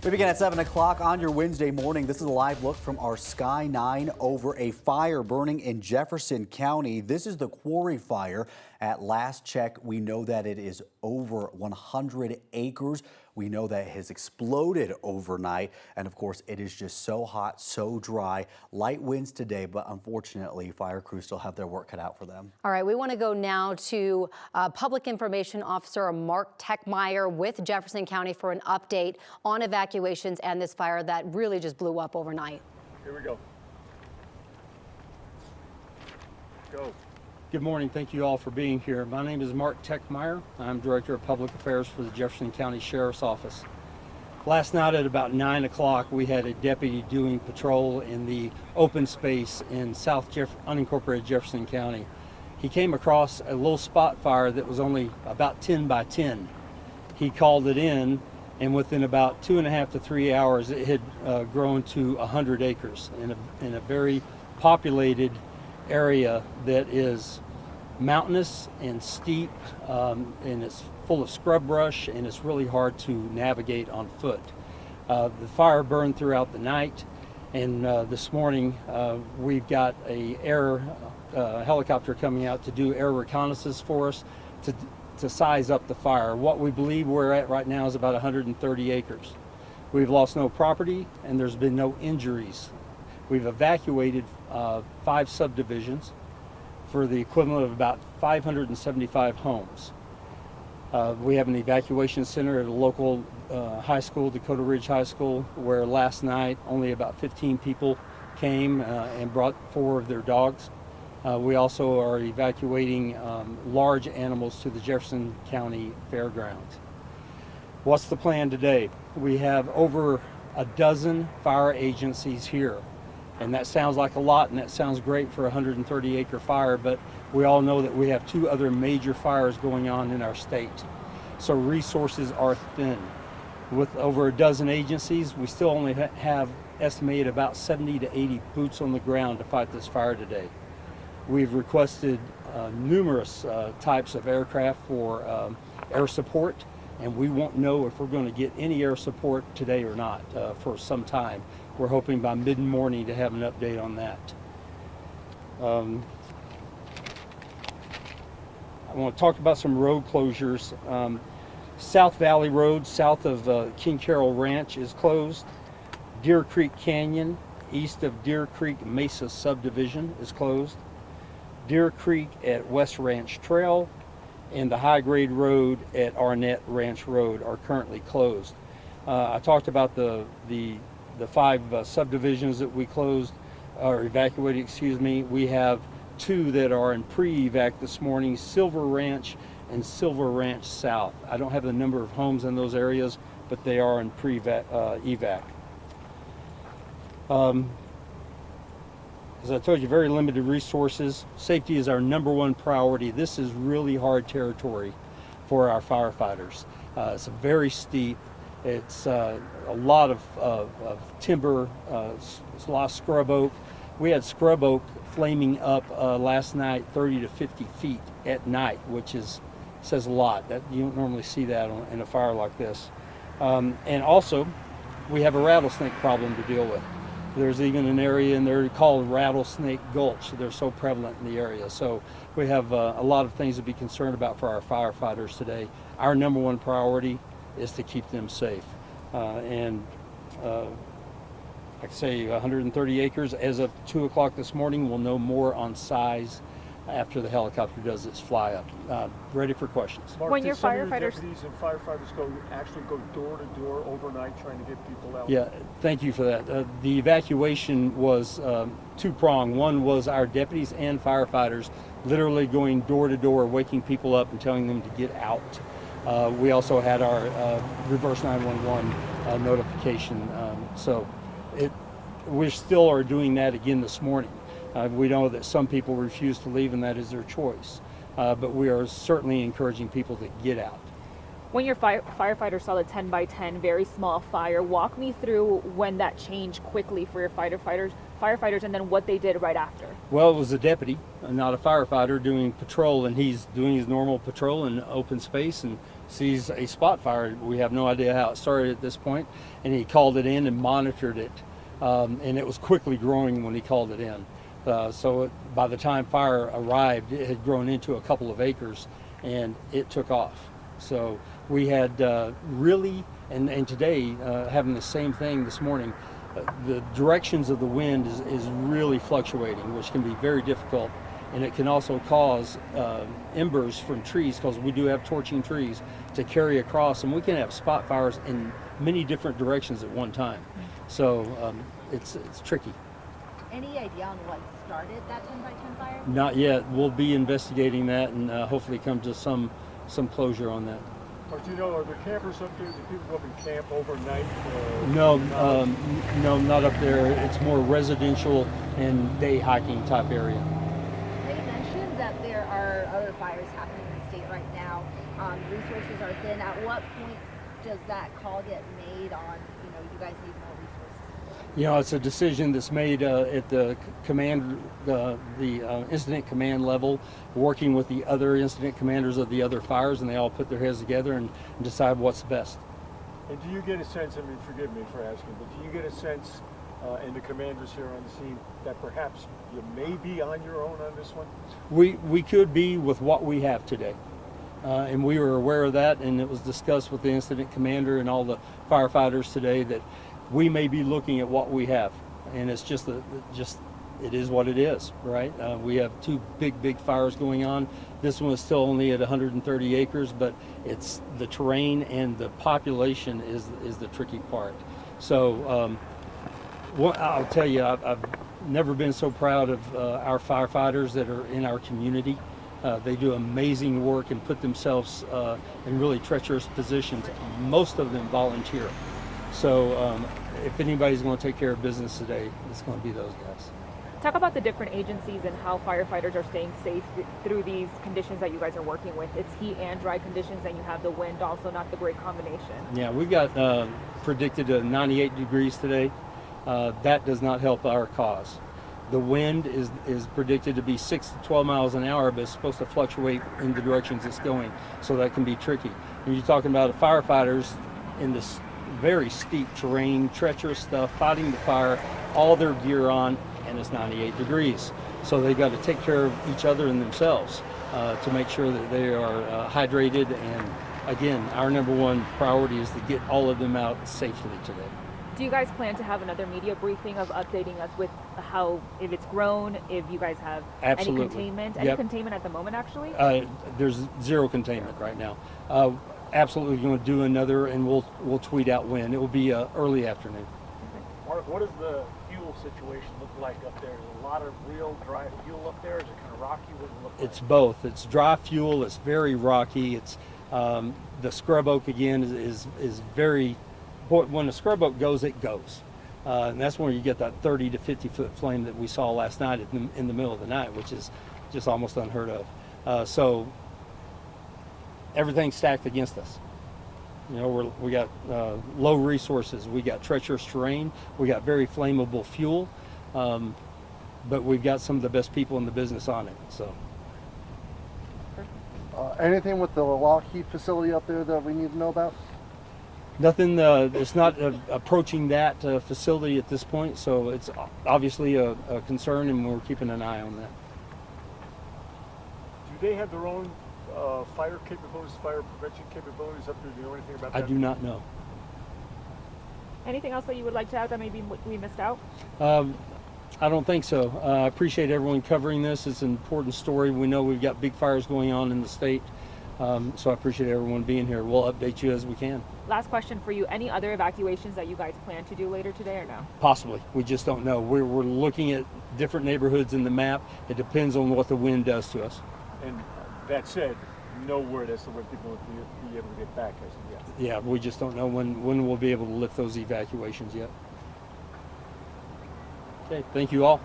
We begin at 7 o'clock on your Wednesday morning. This is a live look from our Sky 9 over a fire burning in Jefferson County. This is the Quarry Fire. At last check, we know that it is over 100 acres. We know that it has exploded overnight. And of course, it is just so hot, so dry. Light winds today, but unfortunately, fire crews still have their work cut out for them. All right, we want to go now to Public Information Officer Mark Techmeyer with Jefferson County for an update on evacuations and this fire that really just blew up overnight. Here we go. Go. Good morning. Thank you all for being here. My name is Mark Techmeyer. I'm Director of Public Affairs for the Jefferson County Sheriff's Office. Last night at about 9 o'clock, we had a deputy doing patrol in the open space in unincorporated Jefferson County. He came across a little spot fire that was only about 10 by 10. He called it in, and within about 2.5 to 3 hours, it had grown to 100 acres in a very populated area that is mountainous and steep, and it's full of scrub brush, and it's really hard to navigate on foot. The fire burned throughout the night, and this morning we've got a helicopter coming out to do air reconnaissance for us to size up the fire. What we believe we're at right now is about 130 acres. We've lost no property, and there's been no injuries. We've evacuated 5 subdivisions for the equivalent of about 575 homes. We have an evacuation center at a local high school, Dakota Ridge High School, where last night only about 15 people came and brought 4 of their dogs. We also are evacuating large animals to the Jefferson County Fairgrounds. What's the plan today? We have over a dozen fire agencies here. And that sounds like a lot, and that sounds great for a 130-acre fire, but we all know that we have 2 other major fires going on in our state. So resources are thin. With over a dozen agencies, we still only have estimated about 70 to 80 boots on the ground to fight this fire today. We've requested numerous types of aircraft for air support, and we won't know if we're going to get any air support today or not for some time. We're hoping by mid-morning to have an update on that. I want to talk about some road closures. South Valley Road, south of King Carroll Ranch, is closed. Deer Creek Canyon, east of Deer Creek Mesa subdivision, is closed. Deer Creek at West Ranch Trail and the High Grade Road at Arnett Ranch Road are currently closed. I talked about the 5 subdivisions that we closed, or evacuated, excuse me. We have 2 that are in pre-evac this morning, Silver Ranch and Silver Ranch South. I don't have the number of homes in those areas, but they are in pre-evac. As I told you, very limited resources. Safety is our #1 priority. This is really hard territory for our firefighters. It's very steep. It's a lot of timber, it's a lot of scrub oak. We had scrub oak flaming up last night 30 to 50 feet at night, which says a lot. That you don't normally see that in a fire like this. And also, we have a rattlesnake problem to deal with. There's even an area in there called Rattlesnake Gulch. They're so prevalent in the area. So we have a lot of things to be concerned about for our firefighters today. Our #1 priority is to keep them safe. Like I say, 130 acres. As of 2 o'clock this morning, we'll know more on size after the helicopter does its fly up. Ready for questions. Mark, when your some of your firefighters deputies and firefighters actually go door to door overnight trying to get people out? Yeah, thank you for that. The evacuation was 2-pronged. One was our deputies and firefighters literally going door to door, waking people up and telling them to get out. We also had our reverse 911 notification. We still are doing that again this morning. We know that some people refuse to leave, and that is their choice. But we are certainly encouraging people to get out. When your firefighters saw the 10 by 10 very small fire, walk me through when that changed quickly for your firefighters and then what they did right after. Well, it was a deputy, not a firefighter, doing patrol, and he's doing his normal patrol in open space and sees a spot fire. We have no idea how it started at this point, and he called it in and monitored it, and it was quickly growing when he called it in. By the time fire arrived, it had grown into a couple of acres, and it took off. So we had and today, having the same thing this morning, the directions of the wind is really fluctuating, which can be very difficult, and it can also cause embers from trees, because we do have torching trees, to carry across, and we can have spot fires in many different directions at one time. So it's tricky. Any idea on what started that 10 by 10 fire? Not yet. We'll be investigating that and hopefully come to some closure on that. Or do you know, are there campers up there? Do people go up and camp overnight? No, no, not up there. It's more residential and day hiking type area. They mentioned that there are other fires happening in the state right now. Resources are thin. At what point does that call get made on, you guys need more resources? It's a decision that's made at the command, the incident command level, working with the other incident commanders of the other fires, and they all put their heads together and decide what's best. And do you get a sense, forgive me for asking, but do you get a sense, and the commanders here on the scene, that perhaps you may be on your own on this one? We could be with what we have today. And we were aware of that, and it was discussed with the incident commander and all the firefighters today that we may be looking at what we have, and it's just it is what it is, right? We have two big fires going on. This one is still only at 130 acres, but it's the terrain and the population is the tricky part. So I'll tell you, I've never been so proud of our firefighters that are in our community. They do amazing work and put themselves in really treacherous positions. Most of them volunteer. So if anybody's going to take care of business today, it's going to be those guys. Talk about the different agencies and how firefighters are staying safe through these conditions that you guys are working with. It's heat and dry conditions, and you have the wind also, not the great combination. Yeah, we've got predicted 98 degrees today. That does not help our cause. The wind is predicted to be 6 to 12 miles an hour, but it's supposed to fluctuate in the directions it's going, so that can be tricky. When you're talking about firefighters in this very steep terrain, treacherous stuff, fighting the fire, all their gear on, and it's 98 degrees. So they've got to take care of each other and themselves to make sure that they are hydrated. And again, our number one priority is to get all of them out safely today. Do you guys plan to have another media briefing of updating us with how, if it's grown, if you guys have Absolutely. any containment? Any containment at the moment, actually? There's zero containment right now. Absolutely going to do another, and we'll tweet out when. It will be early afternoon. Mark, what does the fuel situation look like up there? Is there a lot of real dry fuel up there? Is it kind of rocky? What does it look like? It's both. It's dry fuel. It's very rocky. It's the scrub oak again is very. When the scrub oak goes, it goes, and that's where you get that 30 to 50 foot flame that we saw last night in the middle of the night, which is just almost unheard of. So everything's stacked against us. We got low resources. We got treacherous terrain. We got very flammable fuel, but we've got some of the best people in the business on it. So. Anything with the Lockheed facility up there that we need to know about? Nothing. It's not approaching that facility at this point, so it's obviously a concern, and we're keeping an eye on that. Do they have their own fire capabilities, fire prevention capabilities up there? Do you know anything about that? I do not know. Anything else that you would like to add that maybe we missed out? I don't think so. I appreciate everyone covering this. It's an important story. We know we've got big fires going on in the state, so I appreciate everyone being here. We'll update you as we can. Last question for you. Any other evacuations that you guys plan to do later today or no? Possibly. We just don't know. We're looking at different neighborhoods in the map. It depends on what the wind does to us. And that said, no word as to when people will be able to get back as of yet. Yeah, we just don't know when we'll be able to lift those evacuations yet. Okay, thank you all.